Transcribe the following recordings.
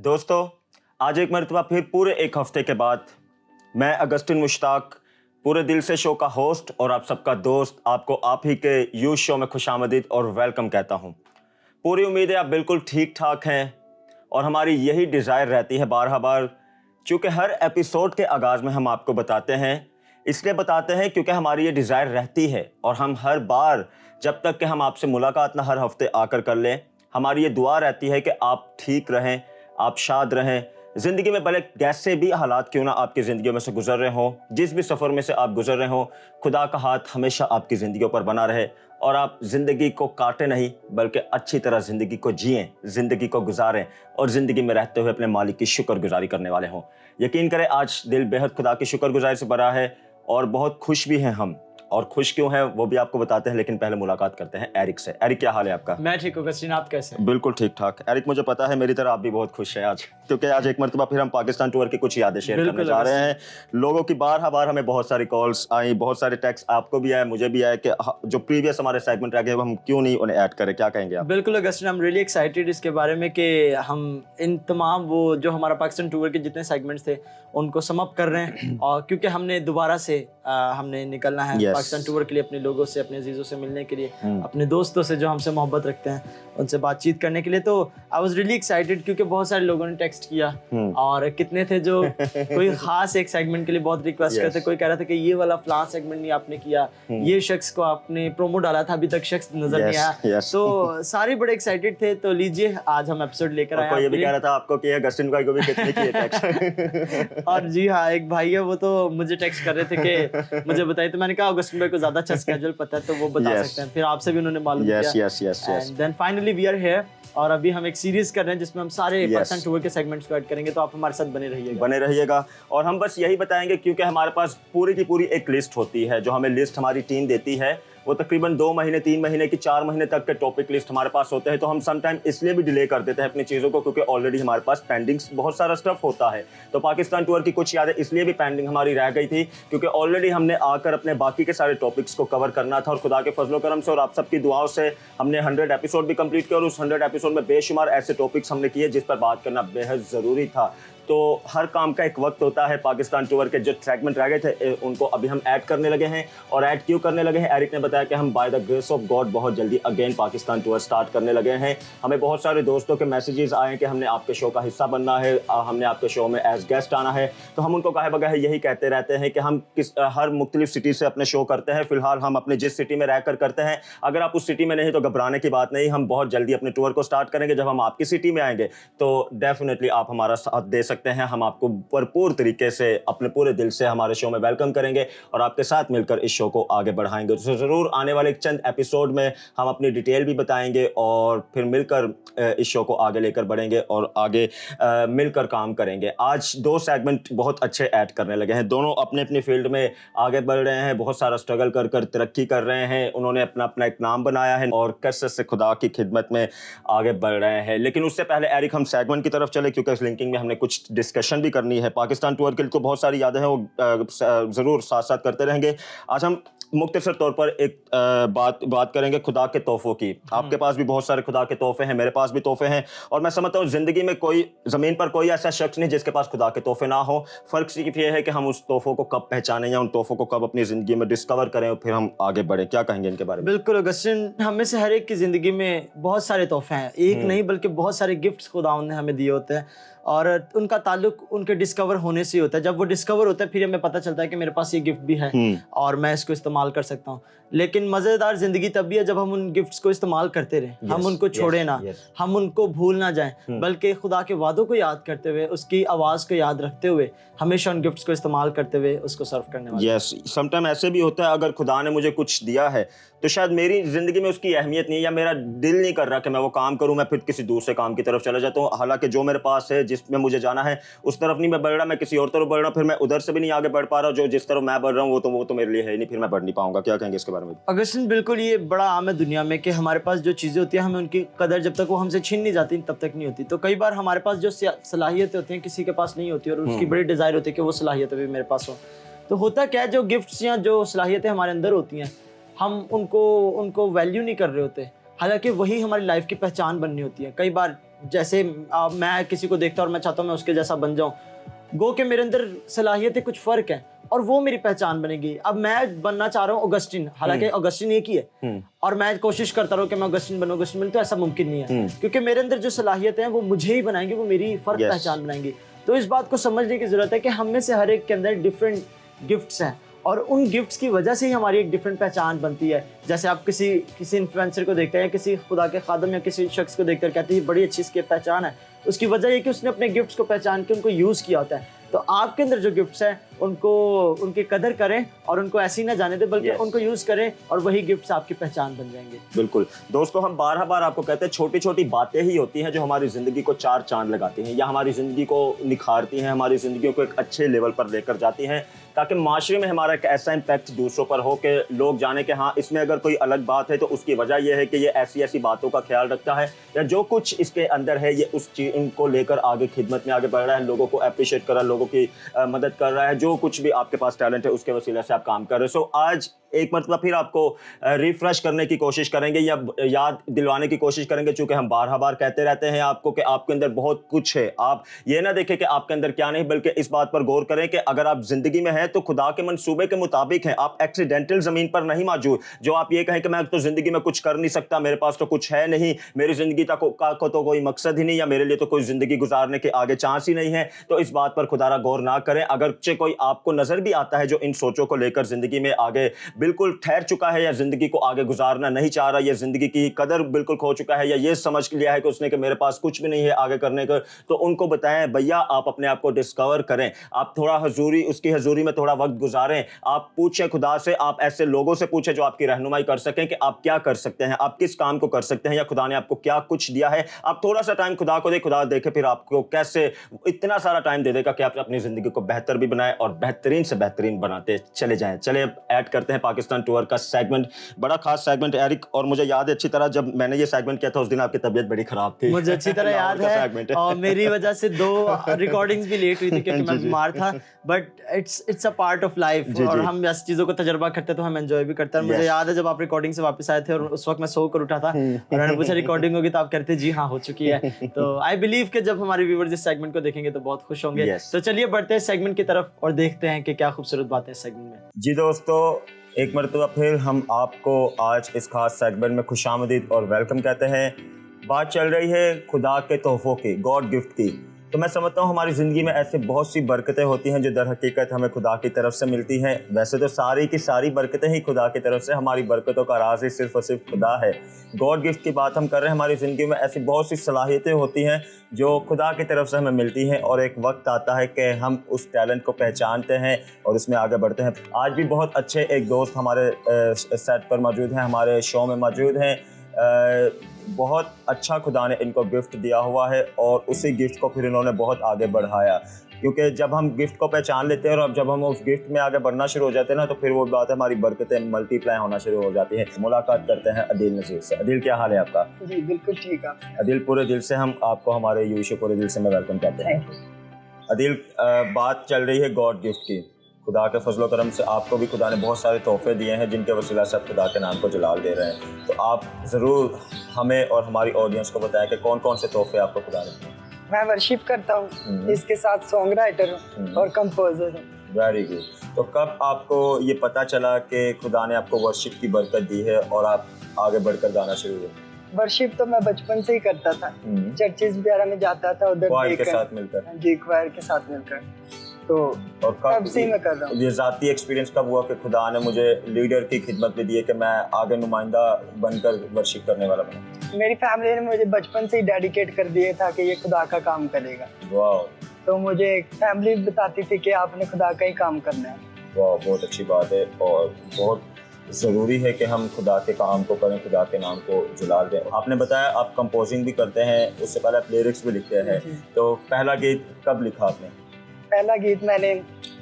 दोस्तों, आज एक मरतबा फिर पूरे एक हफ्ते के बाद मैं अगस्टिन मुश्ताक पूरे दिल से शो का होस्ट और आप सबका दोस्त आपको आप ही के यूथ शो में खुशामदीद और वेलकम कहता हूं। पूरी उम्मीद है आप बिल्कुल ठीक ठाक हैं और हमारी यही डिज़ायर रहती है बार चूँकि हर एपिसोड के आगाज़ में हम आपको बताते हैं, इसलिए बताते हैं क्योंकि हमारी ये डिज़ायर रहती है और हम हर बार जब तक कि हम आपसे मुलाकात ना हर हफ्ते आकर कर लें, हमारी ये दुआ रहती है कि आप ठीक रहें, आप शाद रहें, ज़िंदगी में भले कैसे भी हालात क्यों ना आपकी ज़िंदगियों में से गुजर रहे हों, जिस भी सफ़र में से आप गुजर रहे हों, खुदा का हाथ हमेशा आपकी ज़िंदगियों पर बना रहे और आप ज़िंदगी को काटें नहीं बल्कि अच्छी तरह ज़िंदगी को जिएं, ज़िंदगी को गुजारें और ज़िंदगी में रहते हुए अपने मालिक की शुक्रगुजारी करने वाले हों। यकीन करें आज दिल बेहद खुदा की शुक्रगुजारी से भरा है और बहुत खुश भी हैं हम। और खुश क्यों हैं वो भी आपको बताते हैं, लेकिन पहले मुलाकात करते हैं एरिक से। एरिक, क्या हाल है आपका? मैं ठीक हूँ अगस्टिन, आप कैसे? बिल्कुल ठीक ठाक। एरिक, मुझे पता है मेरी तरह आप भी बहुत खुश हैं आज, क्योंकि आज एक मरतबा फिर हम पाकिस्तान टूर की कुछ यादें शेयर करने जा रहे हैं। लोगों की बार हमें बहुत सारी कॉल्स आई, बहुत सारे टेक्स्ट आपको भी आए, मुझे भी आए कि जो प्रीवियस हमारे सेगमेंट रह गए हम क्यों नहीं उन्हें ऐड करें। क्या कहेंगे आप? बिल्कुल Augustine, I am really excited इसके बारे में कि हम इन तमाम वो जो हमारा पाकिस्तान टूर के जितने सेगमेंट्स थे उनको समअप कर रहे हैं और क्योंकि हमने दोबारा से हमने निकलना है पाकिस्तान टूर के लिए, अपने लोगों से, अपने अजीजों से मिलने के लिए, अपने दोस्तों से जो हमसे मोहब्बत रखते हैं उनसे बातचीत करने के लिए। तो आई वाज रियली एक्साइटेड क्योंकि बहुत सारे लोगों ने टेक्स्ट किया और कितने थे जो कोई खास एक सेगमेंट के लिए बहुत रिक्वेस्ट करते, कोई कह रहा था कि ये वाला फ्लां सेगमेंट नहीं आपने किया, ये शख्स को आपने प्रोमो डाला था अभी तक शख्स नजर नहीं आया। तो सारे बड़े एक्साइटेड थे। तो लीजिए आज हम एपिसोड लेकर आए। ये भी कह रहा था आपको कि अगस्टिन भाई को भी कितने किए टेक्स्ट और जी हाँ, एक भाई है वो तो मुझे टेक्स्ट कर रहे थे कि मुझे बताइए, तो मैंने कहा अगस्टिन भाई को ज्यादा अच्छा स्केड्यूल पता है तो वो बता सकते हैं। फिर आपसे भी उन्होंने मालूम किया। And then finally we are here और अभी हम एक सीरीज कर रहे हैं जिसमें हम सारे पाकिस्तान टूर के सेगमेंट्स को ऐड करेंगे। तो आप हमारे साथ बने रहिएगा और हम बस यही बताएंगे क्योंकि हमारे पास पूरी की पूरी एक लिस्ट होती है जो हमें लिस्ट हमारी टीम देती है। वो तकरीबन 2 महीने 3 महीने की 4 महीने तक के टॉपिक लिस्ट हमारे पास होते हैं। तो हम समटाइम इसलिए भी डिले कर देते हैं अपनी चीज़ों को क्योंकि ऑलरेडी हमारे पास पेंडिंग्स बहुत सारा स्टफ होता है। तो पाकिस्तान टूर की कुछ यादें इसलिए भी पेंडिंग हमारी रह गई थी क्योंकि ऑलरेडी हमने आकर अपने बाकी के सारे टॉपिक्स को कवर करना था और खुदा के फजलो करम से और आप सबकी दुआओं से हमने 100 एपिसोड भी कंप्लीट किया और उस 100 एपिसोड में बेशुमार ऐसे टॉपिक्स हमने किए जिस पर बात करना बेहद ज़रूरी था। तो हर काम का एक वक्त होता है। पाकिस्तान टूर के जो सेगमेंट रह गए थे उनको अभी हम ऐड करने लगे हैं और ऐड क्यों करने लगे हैं, एरिक ने बताया कि हम by the grace of God बहुत जल्दी अगेन पाकिस्तान टूर स्टार्ट करने लगे हैं। हमें बहुत सारे दोस्तों के मैसेजेस आए कि हमने आपके शो का हिस्सा बनना है, हमने आपके शो में एज गेस्ट आना है। तो हम उनको कहे बगैर यही कहते रहते हैं कि हम हर मुख्तलिफ सिटी से अपने शो करते हैं। फिलहाल हम अपने जिस सिटी में रहकर करते हैं, अगर आप उस सिटी में नहीं तो घबराने की बात नहीं, हम बहुत जल्दी अपने टूर को स्टार्ट करेंगे। जब हम आपकी सिटी में आएंगे तो डेफिनेटली आप हमारा साथ दे सकते हैं। हम आपको भरपूर तरीके से अपने पूरे दिल से हमारे शो में वेलकम करेंगे और आपके साथ मिलकर इस शो को आगे बढ़ाएंगे। तो ज़रूर आने वाले चंद एपिसोड में हम अपनी डिटेल भी बताएंगे और फिर मिलकर इस शो को आगे लेकर बढ़ेंगे और आगे मिलकर काम करेंगे। आज 2 सेगमेंट बहुत अच्छे ऐड करने लगे हैं। दोनों अपने अपनी फील्ड में आगे बढ़ रहे हैं, बहुत सारा स्ट्रगल कर कर तरक्की कर रहे हैं। उन्होंने अपना अपना एक नाम बनाया है और कसरत से खुदा की खिदमत में आगे बढ़ रहे हैं। लेकिन उससे पहले एरिक हम सेगमेंट की तरफ चले क्योंकि इस लिंकिंग में हमने कुछ डिस्कशन भी करनी है। पाकिस्तान टूर के लिए बहुत सारी यादें हैं, वो ज़रूर साथ साथ करते रहेंगे। आज हम मुख्तसर तौर पर एक बात करेंगे खुदा के तोहफों की। आपके पास भी बहुत सारे खुदा के तोहफे हैं, मेरे पास भी तोहफे हैं और मैं समझता हूँ ज़िंदगी में कोई ज़मीन पर कोई ऐसा शख्स नहीं जिसके पास खुदा के तोहफे ना हो। फ़र्क सिर्फ ये है कि हम उस तोहफों को कब पहचानें या उन तोहफों को कब अपनी ज़िंदगी में डिस्कवर करें और फिर हम आगे बढ़ें। क्या कहेंगे इनके बारे में? बिल्कुल अगस्टिन, हमें से हर एक की ज़िंदगी में बहुत सारे तोहफे हैं, एक नहीं बल्कि बहुत सारे गिफ्ट्स खुदावंद ने हमें दिए होते हैं और उनका ताल्लुक उनके डिस्कवर होने से ही होता है। जब वो डिस्कवर होता है फिर हमें पता चलता है कि मेरे पास ये गिफ्ट भी है और मैं इसको इस्तेमाल कर सकता हूँ। लेकिन मज़ेदार ज़िंदगी तब भी है जब हम उन गिफ्ट्स को इस्तेमाल करते रहें, हम उनको छोड़े ना, हम उनको भूल ना जाएं, बल्कि खुदा के वादों को याद करते हुए, उसकी आवाज़ को याद रखते हुए, हमेशा उन गिफ्ट्स को इस्तेमाल करते हुए उसको सर्व करने वाले। यस, समटाइम ऐसे भी होता है अगर खुदा ने मुझे कुछ दिया है तो शायद मेरी ज़िंदगी में उसकी अहमियत नहीं है या मेरा दिल नहीं कर रहा कि मैं वो काम करूँ, मैं फिर किसी दूसरे काम की तरफ चला जाता हूँ। हालांकि जो मेरे पास है, जिसमें मुझे जाना है, उस तरफ नहीं मैं बढ़ रहा, मैं किसी और तरफ बढ़ रहा हूँ, फिर मैं उधर से भी नहीं आगे बढ़ पा रहा। जो जिस तरफ मैं बढ़ रहा हूँ वो तो मेरे लिए है नहीं, फिर मैं बढ़ नहीं पाऊंगा। क्या कहेंगे इसके बारे में? अगस्टिन, बिल्कुल ये बड़ा आम है दुनिया में कि हमारे पास जो चीज़ें होती हैं हमें उनकी कदर जब तक वो हमसे छीन नहीं जाती तब तक नहीं होती। तो कई बार हमारे पास जो सलाहियतें होती हैं किसी के पास नहीं होती और उसकी बड़ी डिज़ायर होती है कि वो सलाहियतें भी मेरे पास हो। तो होता क्या है, जो गिफ्ट्स या जो सलाहियतें हमारे अंदर होती हैं हम उनको वैल्यू नहीं कर रहे होते, हालांकि वही हमारी लाइफ की पहचान बननी होती है। कई बार जैसे मैं किसी को देखता हूँ और मैं चाहता हूँ मैं उसके जैसा बन जाऊँ, गो के मेरे अंदर सलाहियतें कुछ फ़र्क हैं और वो मेरी पहचान बनेगी। अब मैं बनना चाह रहा हूँ ऑगस्टिन, हालांकि ऑगस्टिन एक ही है और मैं कोशिश करता रहूँ कि मैं ऑगस्टिन बनूँ, तो ऐसा मुमकिन नहीं है क्योंकि मेरे अंदर जो सलाहियतें हैं वो मुझे ही बनाएंगी, वो मेरी फ़र्क पहचान बनाएंगी। तो इस बात को समझने की ज़रूरत है कि हम में से हर एक के अंदर डिफरेंट गिफ्ट्स हैं और उन गिफ्ट्स की वजह से ही हमारी एक डिफरेंट पहचान बनती है। जैसे आप किसी इन्फ्लुएंसर को देखते हैं, किसी खुदा के खादम या किसी शख्स को देखकर कहते हैं बड़ी अच्छी इसकी पहचान है, उसकी वजह ये कि उसने अपने गिफ्ट्स को पहचान के उनको यूज़ किया होता है। तो आपके अंदर जो गिफ्ट्स हैं उनको उनकी कदर करें और उनको ऐसे ही ना जाने दें, बल्कि उनको यूज़ करें और वही गिफ्ट्स आपकी पहचान बन जाएंगे। बिल्कुल दोस्तों, हम बार आपको कहते हैं छोटी छोटी बातें ही होती हैं जो हमारी ज़िंदगी को चार चांद लगाती हैं या हमारी ज़िंदगी को निखारती हैं, हमारी ज़िंदगी को एक अच्छे लेवल पर लेकर जाती हैं, ताकि माशरे में हमारा एक ऐसा इम्पैक्ट दूसरों पर हो कि लोग जाने कि हाँ इसमें अगर कोई अलग बात है तो उसकी वजह यह है कि ये ऐसी ऐसी बातों का ख्याल रखता है या जो कुछ इसके अंदर है ये उस चीज़ को लेकर आगे खिदमत में आगे बढ़ रहा है, लोगों को अप्रिशिएट कर रहा है, लोगों की मदद कर रहा है, जो कुछ भी आपके पास टैलेंट है उसके वसीले से आप काम कर रहे हो। सो आज एक मरतबा फिर आपको रिफ्रेश करने की कोशिश करेंगे या याद दिलवाने की कोशिश करेंगे, चूंकि हम बार कहते रहते हैं आपको कि आपके अंदर बहुत कुछ है। आप ये ना देखें कि आपके अंदर क्या नहीं, बल्कि इस बात पर गौर करें कि अगर आप जिंदगी में हैं तो खुदा के मंसूबे के मुताबिक हैं, आप एक्सीडेंटल जमीन पर नहीं मौजूद। जो आप ये कहें कि मैं तो जिंदगी में कुछ कर नहीं सकता, मेरे पास तो कुछ है नहीं, मेरी जिंदगी तक को तो कोई मकसद ही नहीं या मेरे लिए तो कोई जिंदगी गुजारने के आगे चांस ही नहीं है, तो इस बात पर खुदारा गौर ना करें। अगरचे कोई आपको नजर भी आता है जो इन सोचों को लेकर जिंदगी में आगे बिल्कुल ठहर चुका है या जिंदगी को आगे गुजारना नहीं चाह रहा, या जिंदगी की कदर बिल्कुल खो चुका है या ये समझ लिया है कि उसने कि मेरे पास कुछ भी नहीं है आगे करने का, तो उनको बताएं भैया आप अपने आप को डिस्कवर करें, आप थोड़ा उसकी हजूरी में थोड़ा वक्त गुजारें, आप पूछें खुदा से, आप ऐसे लोगों से पूछें जो आपकी रहनुमाई कर सकें कि आप क्या कर सकते हैं, आप किस काम को कर सकते हैं या खुदा ने आपको क्या कुछ दिया है। आप थोड़ा सा टाइम खुदा को दे, खुदा देखे फिर आपको कैसे इतना सारा टाइम दे देगा कि आप अपनी जिंदगी को बेहतर भी बनाएं और बेहतरीन से बेहतरीन बनाते चले जाएं। चले ऐड करते हैं पाकिस्तान टूर का सेगमेंट, बड़ा खास सेगमेंट एरिक, और मुझे याद है अच्छी तरह जब मैंने ये सेगमेंट किया था उस दिन आपकी तबीयत बड़ी खराब थी, मुझे अच्छी तरह याद है और मेरी वजह से 2 रिकॉर्डिंग्स भी लेट हुई थी क्योंकि मैं बीमार था, but it's a part of life और हम ऐसी चीजों को तजुर्बा करते तो हम एंजॉय भी करते हैं। मुझे याद है जब आप रिकॉर्डिंग से वापस आए थे और उस वक्त मैं सो कर उठा था और मैंने पूछा रिकॉर्डिंग होगी तो आप कहते जी हाँ हो चुकी है। तो आई बिलीव कि जब हमारे व्यूअर्स इस सेगमेंट को देखेंगे तो बहुत खुश होंगे। तो चलिए बढ़ते हैं सेगमेंट की तरफ और देखते हैं कि क्या खूबसूरत बातें हैं सेगमेंट में। जी दोस्तों, एक मरतबा फिर हम आपको आज इस खास सेगमेंट में खुशामदीद और वेलकम कहते हैं। बात चल रही है खुदा के तोहफों की, गॉड गिफ्ट की। तो मैं समझता हूँ हमारी ज़िंदगी में ऐसे बहुत सी बरकतें होती हैं जो दर हकीकत हमें खुदा की तरफ से मिलती हैं। वैसे तो सारी की सारी बरकतें ही खुदा की तरफ से, हमारी बरकतों का राज ही सिर्फ और सिर्फ खुदा है। गॉड गिफ्ट की बात हम कर रहे हैं। हमारी ज़िंदगी में ऐसी बहुत सी सलाहियतें होती हैं जो खुदा की तरफ से हमें मिलती हैं और एक वक्त आता है कि हम उस टैलेंट को पहचानते हैं और उसमें आगे बढ़ते हैं। आज भी बहुत अच्छे एक दोस्त हमारे सेट पर मौजूद हैं, हमारे शो में मौजूद हैं। बहुत अच्छा खुदा ने इनको गिफ्ट दिया हुआ है और उसी गिफ्ट को फिर इन्होंने बहुत आगे बढ़ाया, क्योंकि जब हम गिफ्ट को पहचान लेते हैं और जब हम उस गिफ्ट में आगे बढ़ना शुरू हो जाते हैं ना, तो फिर वो बात है हमारी बरकतें मल्टीप्लाई होना शुरू हो जाती है। मुलाकात करते हैं अदील नज़ीर से। अदील, क्या हाल है आपका? जी बिल्कुल ठीक है अदील, पूरे दिल से हम आपको हमारे यूशो पूरे दिल से मैं वेलकम कहते हैं। अदील, बात चल रही है गॉड गिफ्ट की। खुदा के फजलो करम से आपको भी खुदा ने बहुत सारे तोहफे दिए हैं जिनके वसीला से आप खुदा के नाम को जलाल दे रहे हैं। तो आप ज़रूर हमें और हमारी ऑडियंस को बताएं कि कौन कौन से तोहफे आपको खुदा ने दिए। मैं वर्शिप करता हूँ, इसके साथ सॉन्ग राइटर हूँ और कंपोजर हूँ। Very good. तो कब आपको ये पता चला कि खुदा ने आपको वर्शिप की बरकत दी है और आप आगे बढ़कर गाना शुरू हुए? वर्शिप तो मैं बचपन से ही करता था, चर्चेस वगैरह में जाता था, उधर क्वायर के साथ मिलकर। जी, क्वायर के साथ मिलकर। तो और कब से मैं कर रहा हूँ। ये ज़ाती एक्सपीरियंस कब हुआ कि खुदा ने मुझे लीडर की खिदमत भी दी है कि मैं आगे नुमाइंदा बनकर वर्शिप करने वाला बना? मेरी फैमिली ने मुझे बचपन से ही डेडिकेट कर दिया था कि ये खुदा का काम करेगा। वाह। तो मुझे फैमिली बताती थी कि आपने खुदा का ही काम करना है। वाह, बहुत अच्छी बात है और बहुत ज़रूरी है कि हम खुदा के काम को करें, खुदा के नाम को जलाल दें। आपने बताया आप कंपोजिंग भी करते हैं, उससे पहले आप लिरिक्स भी लिखते हैं। तो पहला गीत कब लिखा आपने? पहला गीत मैंने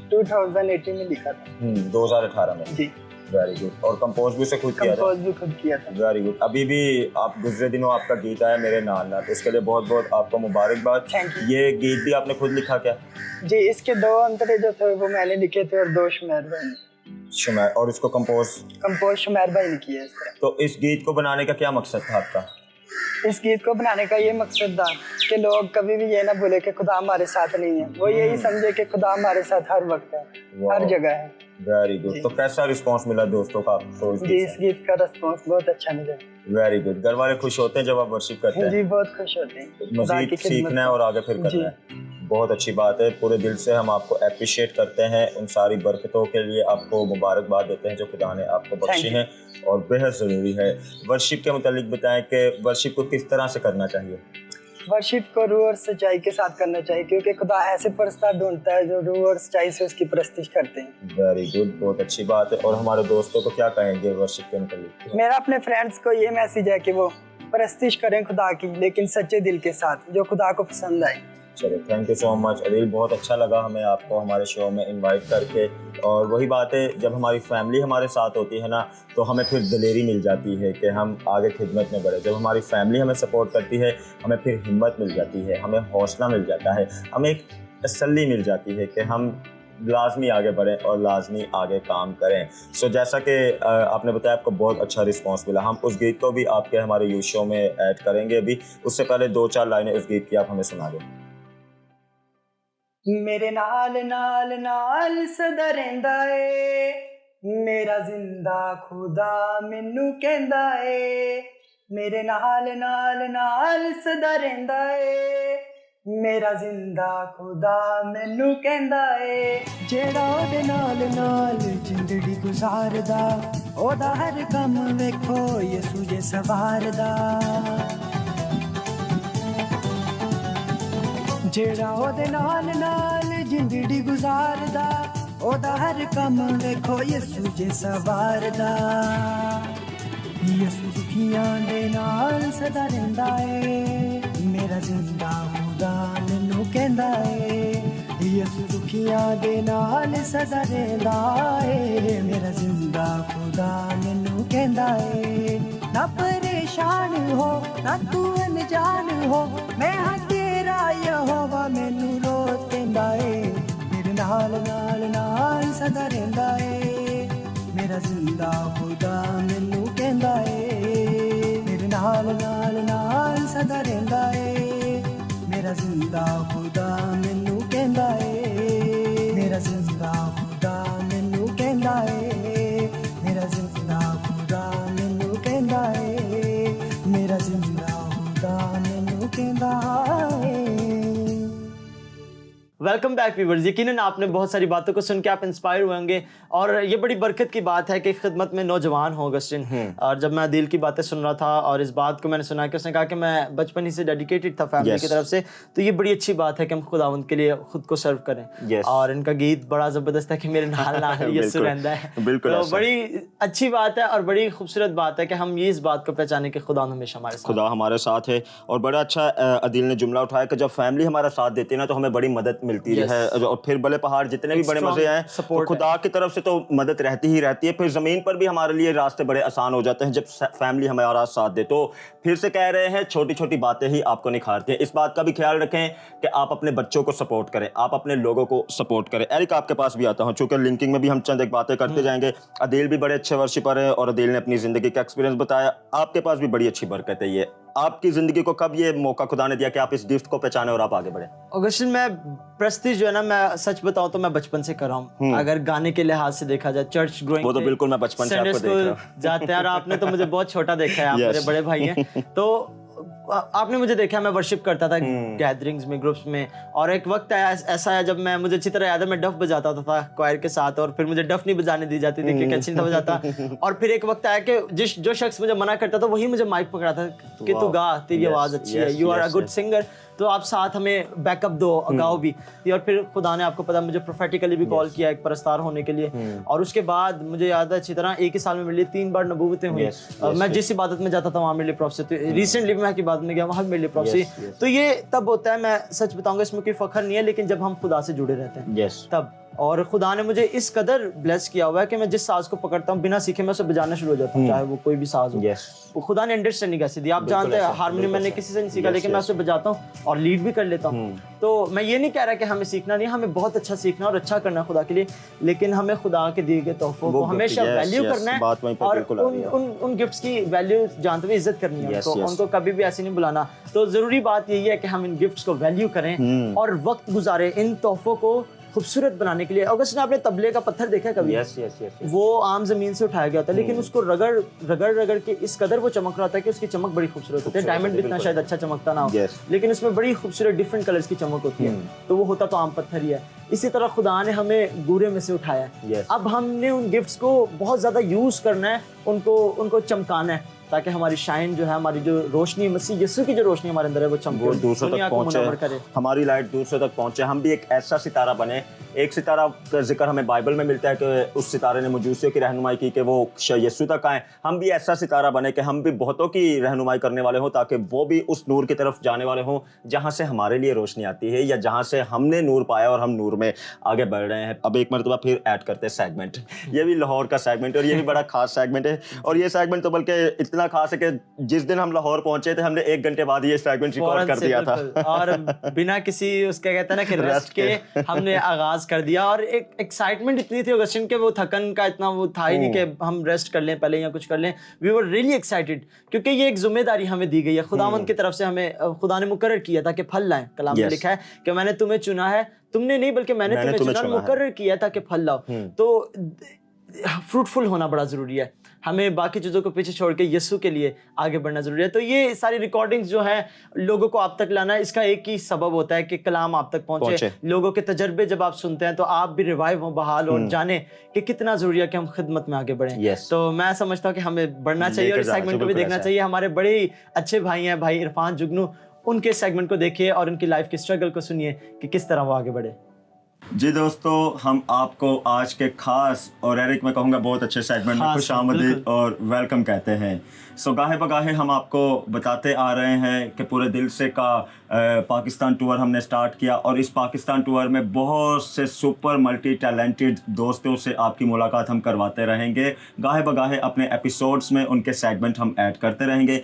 2018 में लिखा था। 2018 में? जी। Very good. और कंपोज भी उसे खुद किया था? कंपोज भी खुद किया था। Very good. अभी भी आप गुजरे दिनों आपका गीत आया मेरे नाल ना, तो इसके लिए बहुत बहुत आपको मुबारकबाद। ये गीत भी आपने खुद लिखा क्या? जी, इसके 2 अंतरे जो थे वो मैंने लिखे थे और 2 शुमैर भाई ने। और इसको कंपोज शुमैर भाई ने किया है। तो इस गीत को बनाने का क्या मकसद था आपका? इस गीत को बनाने का ये मकसद था कि लोग कभी भी ये ना बोले कि खुदा हमारे साथ नहीं है, वो यही समझे कि खुदा हमारे साथ हर वक्त है, हर जगह है। Very good. तो कैसा रिस्पांस मिला दोस्तों का आपको? जी, इस गीत का रिस्पांस बहुत अच्छा मिला। Very good. घर वाले खुश होते हैं जब आप वर्शिप करते हैं? जी, बहुत खुश होते हैं। मजीद सीखना है और आगे फिर करना है। बहुत अच्छी बात है। पूरे दिल से हम आपको अप्रिशिएट करते हैं, उन सारी बरकतों के लिए आपको मुबारकबाद देते हैं जो खुदा ने आपको बख्शी हैं और बेहद ज़रूरी है। वर्शिप के मुतालिक बताएं कि वर्शिप को किस तरह से करना चाहिए? वर्शिप को रूह और सच्चाई के साथ करना चाहिए, क्योंकि खुदा ऐसे परस्तार ढूंढता है जो रूह और सच्चाई से उसकी परस्तिश करते हैं। वेरी गुड, बहुत अच्छी बात है। और हमारे दोस्तों को क्या कहेंगे वर्शिप के मुतालिक? मेरा अपने फ्रेंड्स को ये मैसेज है कि वो परस्तिश करें खुदा की, लेकिन सच्चे दिल के साथ, जो खुदा को पसंद आए। चलो, thank you so much Adeel. बहुत अच्छा लगा हमें आपको हमारे शो में इनवाइट करके। और वही बात है, जब हमारी फैमिली हमारे साथ होती है ना, तो हमें फिर दिलेरी मिल जाती है कि हम आगे खिदमत में बढ़े। जब हमारी फैमिली हमें सपोर्ट करती है, हमें फिर हिम्मत मिल जाती है, हमें हौसला मिल जाता है, हमें एक तसल्ली मिल जाती है कि हम लाजमी आगे बढ़ें और लाजमी आगे काम करें। सो जैसा कि आपने बताया आपको बहुत अच्छा रिस्पांस मिला, हम उस गीत को भी आपके हमारे यूथ शो में ऐड करेंगे अभी। उससे पहले 2-4 लाइनें उस गीत की आप हमें सुना दें। मेरे नाल नाल नाल सदा रहिंदा ए, मेरा जिंदा खुदा मैनू कहंदा ए। मेरे नाल नाल नाल सदा रहिंदा ए, मेरा जिंदा खुदा मैनू कहंदा ए। जेड़ा ओदे नाल नाल जिंदड़ी गुजारदा, ओदा हर कम वेखो यसू जे सवारदा। जेड़ा ओदे नाल नाल जिंदड़ी गुजारदा, ओदा हर कम वेखो यसू जे सवारदा। यसू दुखियां दे नाल सदा रहिंदा ए, मेरा जिंदा खुदा मैनू कहंदा ए। यसू दुखियां दे नाल सदा रहिंदा ए, मेरा जिंदा खुदा मैनू कहंदा ए। ना परेशान हो ना तू अनजान हो, मैं हां तेरा यहोवा मैनू रोज कहंदा ए। मेरे नाल नाल नाल सदा रहिंदा ए, मेरा जिंदा खुदा मैनू कहंदा ए। मेरे नाल नाल नाल सदा रहिंदा ए, मेरा जिंदा खुदा मैनू कहंदा ए। मेरा जिंदा खुदा मैनू कहंदा ए, मेरा जिंदा खुदा मैनू कहंदा ए। मेरा जिंदा खुदा मैनू कहंदा ए। Welcome back viewers. यकीनन आपने बहुत सारी बातों को सुन के आप इंस्पायर हुए होंगे और ये बड़ी बरकत की बात है कि खिदमत में नौजवान हो अगस्टिन। और जब मैं अदील की बातें सुन रहा था और इस बात को मैंने सुना कि उसने कहा कि मैं बचपन ही से डेडिकेटेड था फैमिली की तरफ से, तो ये बड़ी अच्छी बात है कि हम खुदावंद के लिए खुद को सर्व करें। और इनका गीत बड़ा ज़बरदस्त है कि मेरे नाल नाल यसू रहंदा है। तो बड़ी अच्छी बात है और बड़ी खूबसूरत बात है कि हम ये इस बात को पहचाने कि खुदा हमेशा हमारे साथ, खुदा हमारे साथ है। और बड़ा अच्छा अदील ने जुमला उठाया कि जब फैमिली हमारा साथ देती है ना, तो हमें बड़ी मदद मिलती है। और फिर भले पहाड़ जितने भी बड़े मजे आए, तो खुदा की तरफ से तो मदद रहती ही रहती है। फिर जमीन पर भी हमारे लिए रास्ते बड़े आसान हो जाते हैं जब फैमिली हमारा साथ दे। तो फिर से कह रहे हैं, छोटी छोटी बातें ही आपको निखारती हैं। इस बात का भी ख्याल रखें कि आप अपने बच्चों को सपोर्ट करें, आप अपने लोगों को सपोर्ट करें। एरिक, आपके पास भी आता हूं, चूंकि लिंकिंग में भी हम चंद एक बातें करते जाएंगे। अदील भी बड़े अच्छे वर्शिपर है और अदील ने अपनी जिंदगी का एक्सपीरियंस बताया। आपके पास भी बड़ी अच्छी बरकत है। ये आपकी जिंदगी को कब ये मौका खुदा ने दिया कि आप इस गिफ्ट को पहचाने और आप आगे बढ़े? अगस्टिन, मैं प्रस्तिश जो है ना, मैं सच बताऊं तो मैं बचपन से कर रहा हूं। अगर गाने के लिहाज से देखा जाए, चर्च ग्रोइंग, वो तो बिल्कुल मैं बचपन से आपको देख रहा हूं। जाते हैं और आपने तो मुझे बहुत छोटा देखा है, आप मेरे बड़े भाई हैं। तो आपने मुझे देखा, मैं वर्शिप करता था गैदरिंग्स में, ग्रुप्स में। और एक वक्त आया ऐसा है जब मुझे अच्छी तरह याद है, मैं डफ बजाता था क्वायर के साथ, और फिर मुझे डफ नहीं बजाने दी जाती थी क्योंकि अच्छी नहीं बजाता। और फिर एक वक्त आया कि जो शख्स मुझे मना करता था वही मुझे माइक पकड़ाता कि तू गा, तेरी आवाज अच्छी है, you are a good singer, तो आप साथ हमें बैकअप दो, गाओ भी। और फिर खुदा ने, आपको पता, मुझे प्रोफेटिकली भी कॉल किया एक परस्तार होने के लिए। और उसके बाद मुझे याद है अच्छी तरह, एक ही साल में मेरे लिए 3 बार नबूवतें हुई। मैं जिस इबादत में जाता था वहाँ मेरे लिए प्रोफेसी, तो रिसेंटली मैं की इबादत में गया, वहाँ मेरे लिए प्रोफेसी। तो ये तब होता है, मैं सच बताऊंगा, इसमें कोई फखर नहीं है, लेकिन जब हम खुदा से जुड़े रहते हैं तब और खुदा ने मुझे इस कदर ब्लेस किया हुआ है कि मैं जिस साज को पकड़ता हूँ बिना सीखे मैं उसे बजाना शुरू हो जाता हूँ, चाहे वो कोई भी साज हो। वो खुदा ने अंडरस्टैंडिंग ऐसी दी। आप जानते हैं हारमोनियम मैंने किसी से नहीं सीखा, लेकिन मैं उसे बजाता हूँ और लीड भी कर लेता हूँ। तो मैं ये नहीं कह रहा कि हमें सीखना नहीं, हमें बहुत अच्छा सीखना और अच्छा करना खुदा के लिए, लेकिन हमें खुदा के दिए गए तोहफों को हमेशा वैल्यू करना है और उन गिफ्ट्स की वैल्यू जानते हुए इज्जत करनी है उनको कभी भी ऐसे नहीं बुलाना। तो जरूरी बात यही है कि हम इन गिफ्ट्स को वैल्यू करें और वक्त गुजारें इन तोहफों को खूबसूरत बनाने के लिए। अगस्त ने आपने तबले का पत्थर देखा कभी? वो आम जमीन से उठाया गया था, लेकिन उसको रगड़ के इस कदर वो चमक रहा था कि उसकी चमक बड़ी खूबसूरत होती है। डायमंड भी इतना शायद अच्छा चमकता ना हो, लेकिन उसमें बड़ी खूबसूरत डिफरेंट कलर्स की चमक होती है। तो वो होता तो आम पत्थर ही है। इसी तरह खुदा ने हमें गूरे में से उठाया है। अब हमने उन गिफ्ट्स को बहुत ज्यादा यूज करना है, उनको चमकाना है, ताकि हमारी शाइन जो है, हमारी जो रोशनी मसीह यीशु की जो रोशनी हमारे अंदर है वो चमके, वो दूसरों तक पहुंचे, हमारी लाइट दूसरों तक पहुंचे। हम भी एक ऐसा सितारा बने। एक सितारा का जिक्र हमें बाइबल में मिलता है कि उस सितारे ने मजूसियों की रहनुमाई की कि वो यीशु तक आए। हम भी ऐसा सितारा बने कि हम भी बहुतों की रहनुमाई करने वाले हों, ताकि वो भी उस नूर की तरफ जाने वाले हों जहाँ से हमारे लिए रोशनी आती है या जहाँ से हमने नूर पाया और हम नूर में आगे बढ़ रहे हैं। अब एक मरतबा फिर ऐड करते हैं सेगमेंट। ये भी लाहौर का सेगमेंट है और ये भी बड़ा खास सेगमेंट है। और ये सेगमेंट तो बल्कि इतना खास है कि जिस दिन हम लाहौर पहुंचे थे हमने 1 घंटे बाद ये सेगमेंट रिकॉर्ड कर दिया था और बिना किसी उसका कहते हैं ना कि रेस्ट के हमने आगाज कर दिया। और एक एक्साइटमेंट इतनी थी अगस्टिन के, वो थकन का इतना वो था ही नहीं कि हम रेस्ट कर लें पहले या कुछ कर लें। वी वर रियली एक्साइटेड क्योंकि ये एक जिम्मेदारी हमें दी गई है खुदावंद की तरफ से। हमें खुदा ने मुकर्रर किया था कि फल लाएं। कलाम में लिखा है कि मैंने तुम्हें चुना है, तुमने नहीं बल्कि मैंने तुम्हें चुना, मुकर्रर किया था कि फल लाओ। तो फ्रूटफुल होना बड़ा जरूरी है। हमें बाकी चीज़ों को पीछे छोड़ के यीशु के लिए आगे बढ़ना जरूरी है। तो ये सारी रिकॉर्डिंग्स जो है लोगों को आप तक लाना, इसका एक ही सबब होता है कि कलाम आप तक पहुंचे। लोगों के तजर्बे जब आप सुनते हैं तो आप भी रिवाइव हो, बहाल हो, जाने कि कितना जरूरी है कि हम खिदमत में आगे बढ़ें। तो मैं समझता हूँ कि हमें बढ़ना चाहिए और इस सेगमेंट को भी देखना चाहिए। हमारे बड़े अच्छे भाई हैं, भाई इरफान जुगनू, उनके सेगमेंट को देखिए और उनकी लाइफ की स्ट्रगल को सुनिए कि किस तरह वो आगे बढ़े। जी दोस्तों, हम आपको आज के खास और एरिक मैं कहूँगा बहुत अच्छे सेगमेंट में खुशामदीद और वेलकम कहते हैं। सो गाहे बगाहे हम आपको बताते आ रहे हैं कि पूरे दिल से का पाकिस्तान टूर हमने स्टार्ट किया और इस पाकिस्तान टूर में बहुत से सुपर मल्टी टैलेंटेड दोस्तों से आपकी मुलाकात हम करवाते रहेंगे। गाहे बगाहे अपने एपिसोड्स में उनके सेगमेंट हम ऐड करते रहेंगे।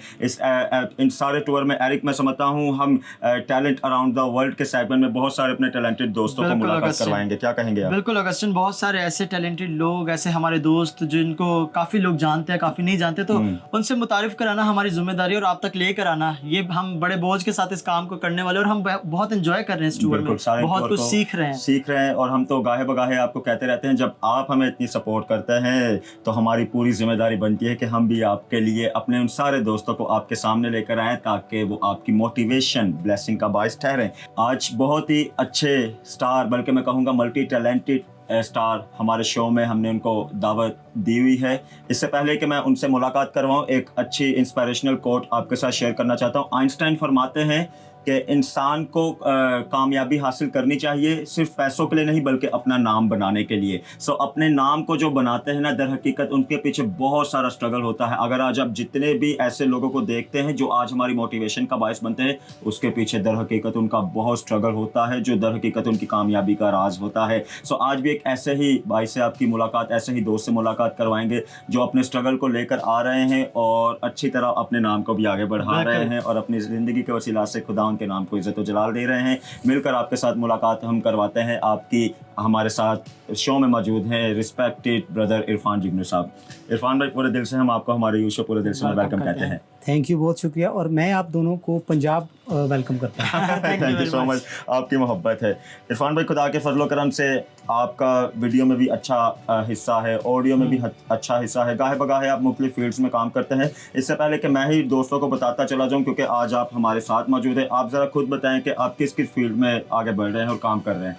इन सारे टूर में एरिक मैं समझता हूँ हम टैलेंट अराउंड द वर्ल्ड के सेगमेंट में बहुत सारे अपने टैलेंटेड दोस्तों को मुलाकात करवाएंगे। क्या कहेंगे आप? बिल्कुल अगस्टिन, बहुत सारे ऐसे टैलेंटेड लोग, ऐसे हमारे दोस्त जिनको काफ़ी लोग जानते हैं, काफ़ी नहीं जानते, तो उनसे मुतारिफ कराना हमारी जिम्मेदारी और आप तक लेकर आना, ये हम बड़े बोझ के साथ इस काम को करने वाले और हम बहुत एंजॉय कर रहे हैं इस टूर में, बहुत कुछ सीख रहे हैं। और हम तो गाहे बगाहे आपको कहते रहते हैं, जब आप हमें इतनी सपोर्ट करते हैं तो हमारी पूरी जिम्मेदारी बनती है कि हम भी आपके लिए अपने उन सारे दोस्तों को आपके सामने लेकर आएँ ताकि वो आपकी मोटिवेशन, ब्लेसिंग का बायस ठहरें। आज बहुत ही अच्छे स्टार, बल्कि मैं कहूँगा मल्टी टैलेंटेड स्टार हमारे शो में हमने उनको दावत दी हुई है। इससे पहले कि मैं उनसे मुलाकात करवाऊँ, एक अच्छी इंस्पिरेशनल कोट आपके साथ शेयर करना चाहता हूँ। आइंस्टाइन फरमाते हैं कि इंसान को कामयाबी हासिल करनी चाहिए सिर्फ पैसों के लिए नहीं बल्कि अपना नाम बनाने के लिए। सो अपने नाम को जो बनाते हैं ना, दर हकीकत उनके पीछे बहुत सारा स्ट्रगल होता है। अगर आज आप जितने भी ऐसे लोगों को देखते हैं जो आज हमारी मोटिवेशन का बायस बनते हैं, उसके पीछे दर हकीकत उनका बहुत स्ट्रगल होता है जो दर हकीकत उनकी कामयाबी का राज होता है। सो आज भी एक ऐसे ही भाई से आपकी मुलाकात, ऐसे ही दोस्त से मुलाकात करवाएंगे जो अपने स्ट्रगल को लेकर आ रहे हैं और अच्छी तरह अपने नाम को भी आगे बढ़ा रहे हैं और अपनी ज़िंदगी के वसीला से खुदा के नाम को इज्जत और जलाल दे रहे हैं। मिलकर आपके साथ मुलाकात हम करवाते हैं। आपकी हमारे साथ शो में मौजूद हैं रिस्पेक्टेड ब्रदर इरफान जुगनू साहब। इरफान भाई, पूरे दिल से हम आपको हमारे यू शो पूरे दिल से वेलकम कहते हैं। थैंक यू, बहुत शुक्रिया। और मैं आप दोनों को पंजाब वेलकम करता हूँ। थैंक यू सो मच, आपकी मोहब्बत है। इरफान भाई, खुदा के फजलो करम से आपका वीडियो में भी अच्छा हिस्सा है, ऑडियो में भी अच्छा हिस्सा है। गाहे बगाहे आप मुख्तलिफ फील्ड्स में काम करते हैं। इससे पहले कि मैं ही दोस्तों को बताता चला जाऊँ, क्योंकि आज आप हमारे साथ मौजूद हैं, आप ज़रा खुद बताएं कि आप किस किस फील्ड में आगे बढ़ रहे हैं और काम कर रहे हैं।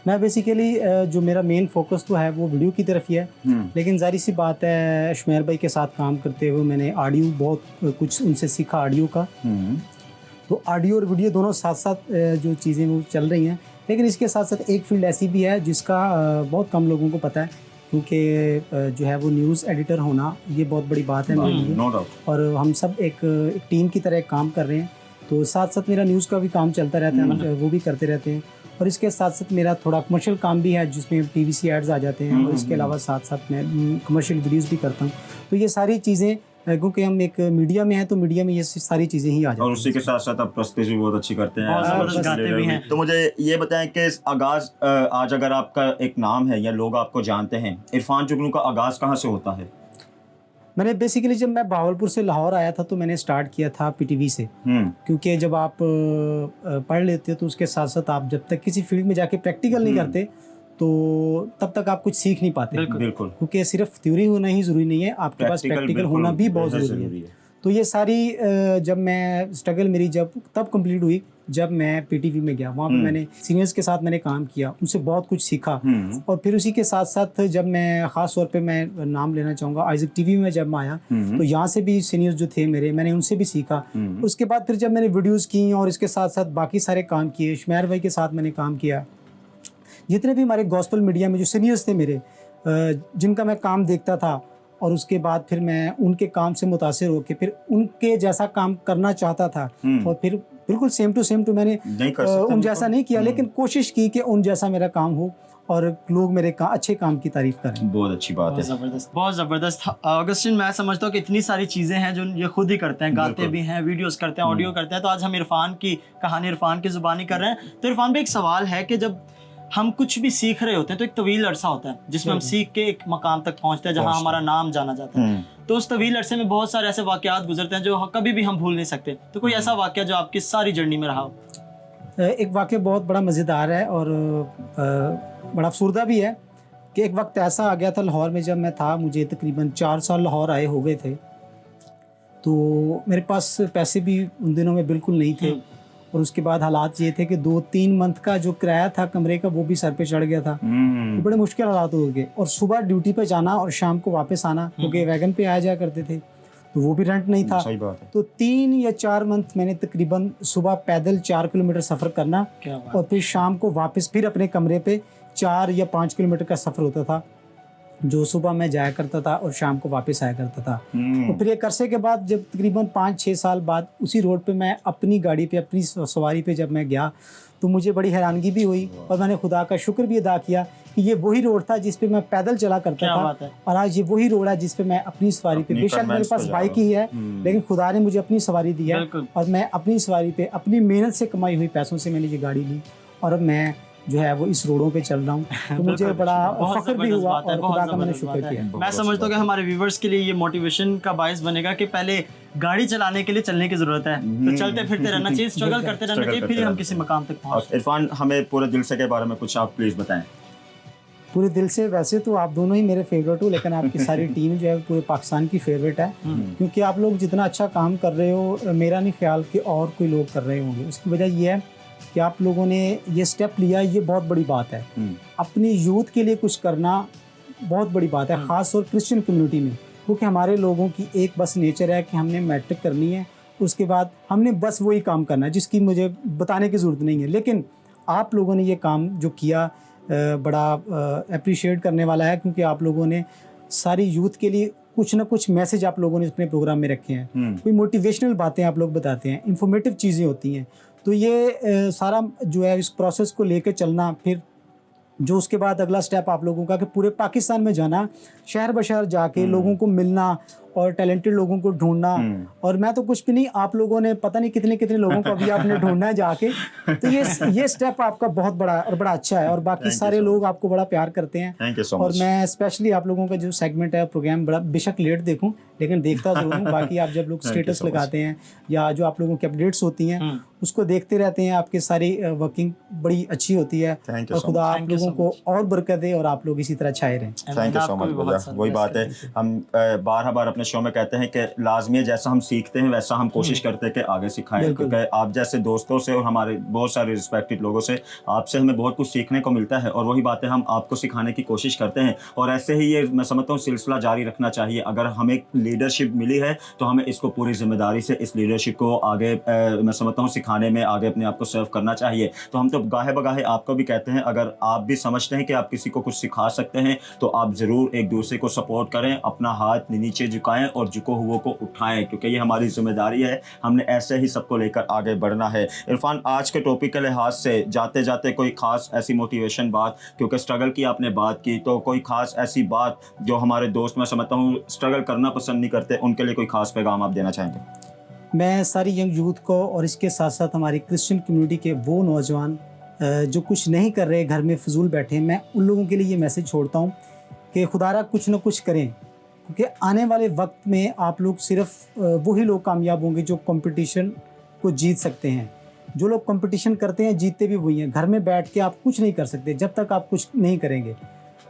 मैं बेसिकली जो मेरा मेन फोकस तो है वो वीडियो की तरफ ही है, लेकिन जारी सी बात है शुमेर भाई के साथ काम करते हुए मैंने ऑडियो बहुत कुछ उनसे सीखा ऑडियो का। तो ऑडियो और वीडियो दोनों साथ साथ जो चीज़ें वो चल रही हैं, लेकिन इसके साथ साथ एक फील्ड ऐसी भी है जिसका बहुत कम लोगों को पता है, क्योंकि जो है वो न्यूज़ एडिटर होना ये बहुत बड़ी बात है मेरे लिए। और हम सब एक टीम की तरह काम कर रहे हैं, तो साथ साथ मेरा न्यूज़ का भी काम चलता रहता है, वो भी करते रहते हैं। और इसके साथ साथ मेरा थोड़ा कमर्शियल काम भी है जिसमें PVC एड्स आ जाते हैं, और इसके अलावा साथ साथ मैं कमर्शियल वीडियोज़ भी करता हूँ। तो ये सारी चीज़ें, क्योंकि हम एक मीडिया में हैं तो मीडिया में ये सारी चीज़ें ही आ जाती हैं। और उसी के साथ साथ आप प्रस्तुति भी बहुत अच्छी करते हैं, बहुत जबरदस्त गाते भी हैं। तो मुझे ये बताएं कि आगाज़ आज अगर आपका एक नाम है या लोग आपको जानते हैं, इरफान जुगनू का आगाज़ कहाँ से होता है? मैंने बेसिकली जब मैं बहावलपुर से लाहौर आया था तो मैंने स्टार्ट किया था PTV से, क्योंकि जब आप पढ़ लेते हो तो उसके साथ साथ आप जब तक किसी फील्ड में जाके प्रैक्टिकल नहीं करते तो तब तक आप कुछ सीख नहीं पाते। बिल्कुल। क्योंकि सिर्फ थ्योरी होना ही ज़रूरी नहीं है, आपके पास प्रैक्टिकल होना भी बहुत ज़रूरी है। तो ये सारी जब मैं स्ट्रगल मेरी जब तब कंप्लीट हुई जब मैं PTV में गया, वहाँ पे मैंने सीनियर्स के साथ मैंने काम किया, उनसे बहुत कुछ सीखा। और फिर उसी के साथ साथ जब मैं ख़ास तौर पे मैं नाम लेना चाहूँगा आइजक TV में जब मैं आया तो यहाँ से भी सीनियर्स जो थे मेरे, मैंने उनसे भी सीखा। उसके बाद फिर जब मैंने वीडियोज़ की और इसके साथ साथ बाकी सारे काम किए, शुमैर भाई के साथ मैंने काम किया, जितने भी हमारे गॉस्पेल मीडिया में जो सीनियर्स थे मेरे, जिनका मैं काम देखता था, और उसके बाद फिर मैं उनके काम से मुतासिर होकर फिर उनके जैसा काम करना चाहता था। और फिर बिल्कुल सेम टू मैंने उन जैसा नहीं किया, लेकिन कोशिश की कि उन जैसा मेरा काम हो और लोग मेरे अच्छे काम की तारीफ करें। बहुत अच्छी बात है, बहुत ज़बरदस्त। ऑगस्टिन, मैं समझता हूँ कि इतनी सारी चीज़ें हैं जो ये खुद ही करते हैं, गाते भी हैं, वीडियोस करते हैं, ऑडियो करते हैं। तो आज हम इरफान की कहानी इरफान की ज़ुबानी कर रहे हैं। तो इरफान भाई, एक सवाल है कि जब हम कुछ भी सीख रहे होते हैं तो एक तवील अरसा होता है जिसमें हम सीख के एक मकाम तक पहुंचते हैं जहां हमारा नाम जाना जाता है। तो उस तवील अरसे में बहुत सारे ऐसे वाकयात गुजरते हैं जो कभी भी हम भूल नहीं सकते। तो कोई ऐसा वाकया जो आपकी सारी जर्नी में रहा हो? एक वाकया बहुत बड़ा मज़ेदार है और बड़ा अफसरदा भी है कि एक वक्त ऐसा आ गया था लाहौर में, जब मैं था, मुझे तकरीबन 4 साल लाहौर आए हो गए थे, तो मेरे पास पैसे भी उन दिनों में बिल्कुल नहीं थे। और उसके बाद हालात ये थे कि 2-3 मंथ का जो किराया था कमरे का वो भी सर पे चढ़ गया था। तो बड़े मुश्किल हालात हो गए, और सुबह ड्यूटी पे जाना और शाम को वापस आना, क्योंकि वैगन पे आया जाया करते थे, तो वो भी रेंट नहीं था। सही बात है। तो 3 या 4 मंथ मैंने तकरीबन सुबह पैदल 4 किलोमीटर सफ़र करना और फिर शाम को वापस फिर अपने कमरे पे 4 या 5 किलोमीटर का सफ़र होता था, जो सुबह मैं जाया करता था और शाम को वापस आया करता था। और फिर एक अरसे के बाद जब तकरीबन 5-6 साल बाद उसी रोड पे मैं अपनी गाड़ी पे, अपनी सवारी पे जब मैं गया तो मुझे बड़ी हैरानगी भी हुई और मैंने खुदा का शुक्र भी अदा किया कि ये वही रोड था जिस पे मैं पैदल चला करता था, और आज ये वही रोड है जिस पे मैं अपनी सवारी पे, बेशक मेरे पास बाइक ही है लेकिन खुदा ने मुझे अपनी सवारी दी है, और मैं अपनी सवारी पे अपनी मेहनत से कमाई हुई पैसों से मैंने ये गाड़ी ली और अब मैं जो है वो इस रोडों पे चल रहा हूँ। तो मुझे बड़ा फख्र भी हुआ और खुदा का मैंने शुक्र किया। मैं समझता हूँ कि हमारे व्यूवर्स के लिए ये मोटिवेशन का बायस बनेगा कि पहले गाड़ी चलाने के लिए चलने की जरूरत है, तो चलते फिरते रहना चाहिए, स्ट्रगल करते रहना चाहिए, फिर हम किसी मकाम तक पहुँचते हैं। इरफान, हमें पूरे दिल से के बारे में कुछ आप प्लीज बताएं। पूरे दिल से, वैसे तो आप दोनों ही मेरे फेवरेट हो, लेकिन आपकी सारी टीम जो है पूरे पाकिस्तान की फेवरेट है, क्योंकि आप लोग जितना अच्छा काम कर रहे हो मेरा नहीं ख्याल कि और कोई लोग कर रहे होंगे। उसकी वजह यह है कि आप लोगों ने ये स्टेप लिया, ये बहुत बड़ी बात है। अपनी यूथ के लिए कुछ करना बहुत बड़ी बात है, ख़ास तौर क्रिश्चियन कम्युनिटी में, क्योंकि हमारे लोगों की एक बस नेचर है कि हमने मैट्रिक करनी है, उसके बाद हमने बस वही काम करना है जिसकी मुझे बताने की ज़रूरत नहीं है। लेकिन आप लोगों ने ये काम जो किया बड़ा अप्रिशिएट करने वाला है, क्योंकि आप लोगों ने सारी यूथ के लिए कुछ ना कुछ मैसेज आप लोगों ने अपने प्रोग्राम में रखे हैं, कोई मोटिवेशनल बातें आप लोग बताते हैं, इंफॉर्मेटिव चीज़ें होती हैं। तो ये सारा जो है इस प्रोसेस को लेकर चलना, फिर जो उसके बाद अगला स्टेप आप लोगों का कि पूरे पाकिस्तान में जाना, शहर ब शहर जाके लोगों को मिलना और टैलेंटेड लोगों को ढूंढना, और मैं तो कुछ भी नहीं, आप लोगों ने पता नहीं कितने कितने लोगों को अभी आपने ढूंढना है जाके। तो ये स्टेप आपका बहुत बड़ा और बड़ा अच्छा है, और बाकी सारे लोग आपको बड़ा प्यार करते हैं। और मैं स्पेशली आप लोगों का जो सेगमेंट है प्रोग्राम, बड़ा बेशक लेट देखूं लेकिन देखता जरूर हूँ। बाकी आप जब लोग स्टेटस लगाते हैं या जो आप लोगों की अपडेट्स होती हैं उसको देखते रहते हैं, आपकी सारी वर्किंग बड़ी अच्छी होती है, और खुदा आप लोगों को और बरकत दे और आप लोग इसी तरह छाए रहें। Thank you so much. वही बात है, हम बार अपने शो में कहते हैं कि लाजमी है जैसा हम सीखते हैं वैसा हम कोशिश करते हैं कि आगे सिखाएं, क्योंकि आप जैसे दोस्तों से और हमारे बहुत सारे रिस्पेक्टेड लोगों से, आपसे हमें बहुत कुछ सीखने को मिलता है, और वही बातें हम आपको सिखाने की कोशिश करते हैं। और ऐसे ही ये मैं समझता हूँ सिलसिला जारी रखना चाहिए। अगर हमें लीडरशिप मिली है तो हमें इसको पूरी जिम्मेदारी से इस लीडरशिप को आगे मैं समझता हूँ सिखाने में, आगे अपने आप को सर्व करना चाहिए। तो हम तो गाहे बगाहे आपको भी कहते हैं, अगर आप भी समझते हैं कि आप किसी को कुछ सिखा सकते हैं तो आप ज़रूर एक दूसरे को सपोर्ट करें, अपना हाथ नीचे झुका झुकाएं और झुके हुओं को उठाएं, क्योंकि ये हमारी जिम्मेदारी है। हमने ऐसे ही सबको लेकर आगे बढ़ना है। इरफान, आज के टॉपिक के लिहाज से जाते जाते कोई ख़ास ऐसी मोटिवेशन बात, क्योंकि स्ट्रगल की आपने बात की, तो कोई ख़ास ऐसी बात जो हमारे दोस्त, मैं समझता हूँ स्ट्रगल करना पसंद नहीं करते, उनके लिए कोई ख़ास पैगाम आप देना चाहेंगे? मैं सारी यंग यूथ को और इसके साथ साथ हमारी क्रिश्चियन कम्युनिटी के वो नौजवान जो कुछ नहीं कर रहे, घर में फजूल बैठे हैं, मैं उन लोगों के लिए ये मैसेज छोड़ता हूँ कि खुदारा कुछ ना कुछ करें, क्योंकि आने वाले वक्त में आप लोग सिर्फ वही लोग कामयाब होंगे जो कंपटीशन को जीत सकते हैं। जो लोग कंपटीशन करते हैं जीतते भी वही हैं। घर में बैठ के आप कुछ नहीं कर सकते जब तक आप कुछ नहीं करेंगे।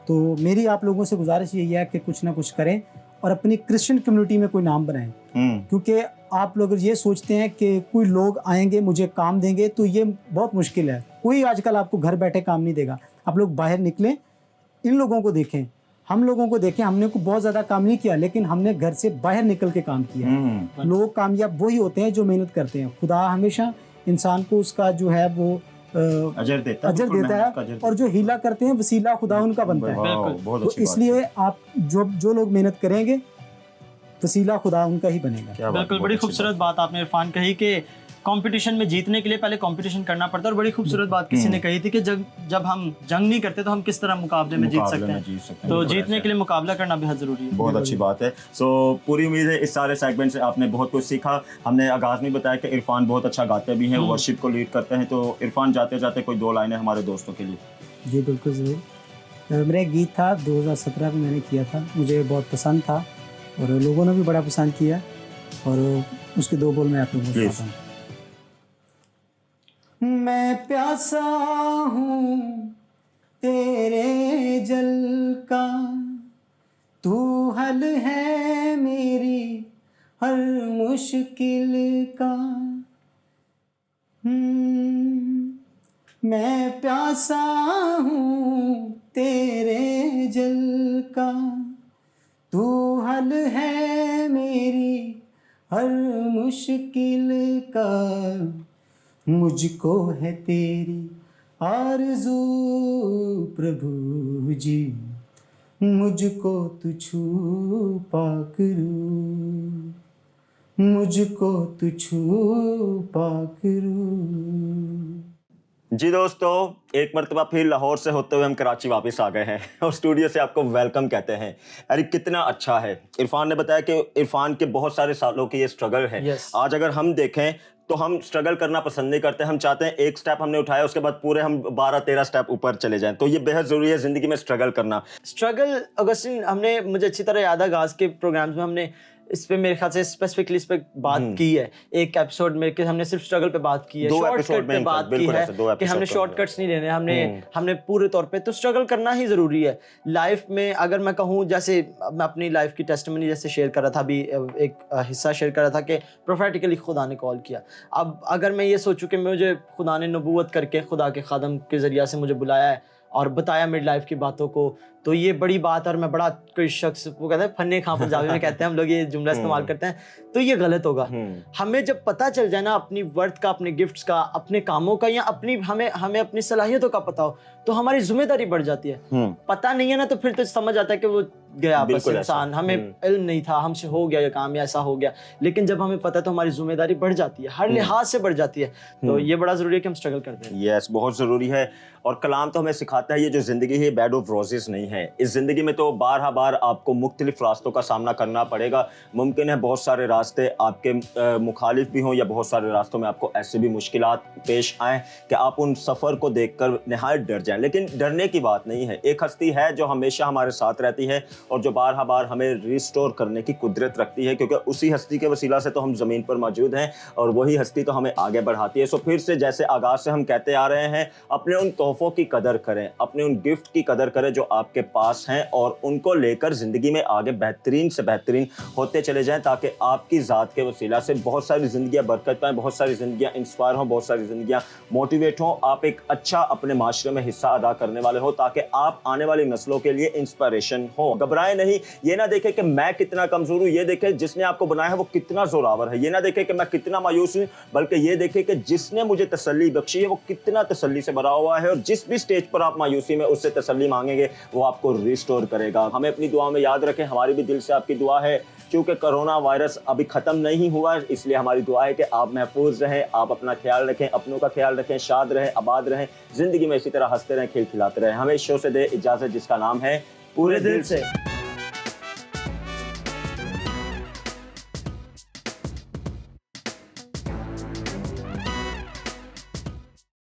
तो मेरी आप लोगों से गुजारिश यही है कि कुछ ना कुछ करें और अपनी क्रिश्चियन कम्युनिटी में कोई नाम बनाएं, क्योंकि आप लोग ये सोचते हैं कि कोई लोग आएंगे मुझे काम देंगे, तो ये बहुत मुश्किल है। कोई आजकल आपको घर बैठे काम नहीं देगा। आप लोग बाहर निकलें, इन लोगों को देखें, हम लोगों को देखें। हमने को बहुत ज़्यादा काम नहीं किया, लेकिन हमने घर से बाहर निकल के काम किया। लोग कामयाब वही होते हैं जो मेहनत करते हैं। खुदा हमेशा इंसान को उसका जो है वो अजर देता है, और जो हीला करते हैं वसीला खुदा उनका बनता है। तो इसलिए आप जो लोग मेहनत करेंगे वसीला खुदा उनका ही बनेगा। बिल्कुल, बड़ी खूबसूरत बात आपने इरफान कही कि कंपटीशन में जीतने के लिए पहले कंपटीशन करना पड़ता है। और बड़ी खूबसूरत बात किसी ने कही थी कि जब हम जंग नहीं करते तो हम किस तरह मुकाबले में जीत सकते हैं। तो जीतने के लिए मुकाबला करना बेहद ज़रूरी है। बहुत अच्छी बात है। सो पूरी उम्मीद है इस सारे सेगमेंट से आपने बहुत कुछ सीखा। हमने आगाज़ में बताया कि इरफान बहुत अच्छा गाते भी हैं, वर्शिप को लीड करते हैं। तो इरफान, जाते जाते कोई 2 लाइनें हमारे दोस्तों के लिए? जी बिल्कुल ज़रूर। मेरा एक गीत था 2017 में मैंने किया था, मुझे बहुत पसंद था और लोगों ने भी बड़ा पसंद किया, और उसके 2 बोल मैं आप लोगों को सुनाता हूँ। मैं प्यासा हूँ तेरे जल का, तू हल है मेरी हर मुश्किल का। मैं प्यासा हूँ तेरे जल का, तू हल है मेरी हर मुश्किल का। मुझको है तेरी आरज़ू प्रभु जी, मुझको तू छू पाकरू, मुझको तू छू पाकरू। जी दोस्तों, एक मरतबा फिर लाहौर से होते हुए हम कराची वापस आ गए हैं और स्टूडियो से आपको वेलकम कहते हैं। अरे कितना अच्छा है। इरफान ने बताया कि इरफान के बहुत सारे सालों की ये स्ट्रगल है। आज अगर हम देखें तो हम स्ट्रगल करना पसंद नहीं करते। हम चाहते हैं एक स्टेप हमने उठाया, उसके बाद पूरे हम 12-13 स्टेप ऊपर चले जाएं। तो ये बेहद ज़रूरी है ज़िंदगी में स्ट्रगल करना। स्ट्रगल अगस्टिन, हमने, मुझे अच्छी तरह याद है, आगाज़ के प्रोग्राम्स में हमने इस पे मेरे ख्याल से स्पेसिफिकली इस पे बात की है। एक एपिसोड में कि हमने सिर्फ स्ट्रगल पे बात की है, शॉर्टकट पे बात की है कि हमने शॉर्टकट्स नहीं लेने, हमने पूरे तौर पे तो स्ट्रगल करना ही ज़रूरी है लाइफ में। अगर मैं कहूँ, जैसे मैं अपनी लाइफ की टेस्टिमनी जैसे शेयर कर रहा था, अभी एक हिस्सा शेयर कर रहा था कि प्रोफेटिकली खुदा ने कॉल किया। अब अगर मैं ये सोचूं कि मुझे खुदा ने नबूवत करके खुदा के खादम के ज़रिए से मुझे बुलाया है और बताया मिड लाइफ की बातों को, तो ये बड़ी बात। और मैं बड़ा, कोई शख्स वो कहते हैं फन्ने खां पंजाबी में कहते हैं हम लोग ये जुमला इस्तेमाल करते हैं, तो ये गलत होगा। हमें जब पता चल जाए ना अपनी वर्थ का, अपने गिफ्ट्स का, अपने कामों का, या अपनी हमें अपनी सलाहियतों का पता हो, तो हमारी जिम्मेदारी बढ़ जाती है। पता नहीं है ना, तो फिर तो समझ आता है कि वो गया बस इंसान, हमें इल्म नहीं था, हमसे हो गया ये काम या ऐसा हो गया। लेकिन जब हमें पता है तो हमारी जिम्मेदारी बढ़ जाती है, हर लिहाज से बढ़ जाती है। तो ये बड़ा ज़रूरी है कि हम स्ट्रगल करते हैं। यस, बहुत ज़रूरी है। और कलाम तो हमें सिखाता है ये जो ज़िंदगी है बेड ऑफ रोजेस नहीं है। इस ज़िंदगी में तो बार आपको मुख्तलिफ रास्तों का सामना करना पड़ेगा। मुमकिन है बहुत सारे रास्ते आपके मुखालिफ भी हों, या बहुत सारे रास्तों में आपको ऐसे भी मुश्किलात पेश आएँ कि आप उन सफ़र को देखकर नहायत डर जाएं। लेकिन डरने की बात नहीं है। एक हस्ती है जो हमेशा हमारे साथ रहती है और जो बार हमें रिस्टोर करने की कुदरत रखती है, क्योंकि उसी हस्ती के वसीला से तो हम ज़मीन पर मौजूद हैं और वही हस्ती तो हमें आगे बढ़ाती है। सो फिर से जैसे आगाज़ से हम कहते आ रहे हैं, अपने उन तोहफ़ों की कदर करें, अपने उन गिफ्ट की कदर करें जो आपके पास हैं, और उनको लेकर ज़िंदगी में आगे बेहतरीन से बेहतरीन होते चले जाएं, ताकि आपकी ज़ात के वसीला से बहुत सारी ज़िंदगियाँ बरकत पाएँ, बहुत सारी ज़िंदगियाँ इंस्पायर हों, बहुत सारी ज़िंदगियाँ मोटिवेट हों। आप एक अच्छा अपने माशरे में हिस्सा अदा करने वाले हो, ताकि आप आने वाली नस्लों के लिए इंस्पायरेशन हो। घबराएं नहीं, ये ना देखें कि मैं कितना कमजोर हूं, ये देखें जिसने आपको बनाया है वो कितना जोरावर है, ये ना देखें कि मैं कितना मायूस हूं, बल्कि ये देखें कि जिसने मुझे तसल्ली बख्शी है वो कितना तसल्ली से भरा हुआ है, और जिस भी स्टेज पर आप मायूसी में उससे तसल्ली मांगेंगे वो आपको रिस्टोर करेगा। हमें अपनी दुआ में याद रखें, हमारी भी दिल से आपकी दुआ है, क्योंकि कोरोना वायरस अभी ख़त्म नहीं हुआ, इसलिए हमारी दुआ है कि आप महफूज रहें, आप अपना ख्याल रखें, अपनों का ख्याल रखें, शाद रहें, आबाद रहें, ज़िंदगी में इसी तरह हंसते रहें, खेल खिलाते रहें। हमें इस शो से दे इजाज़त जिसका नाम है पूरे दिल से।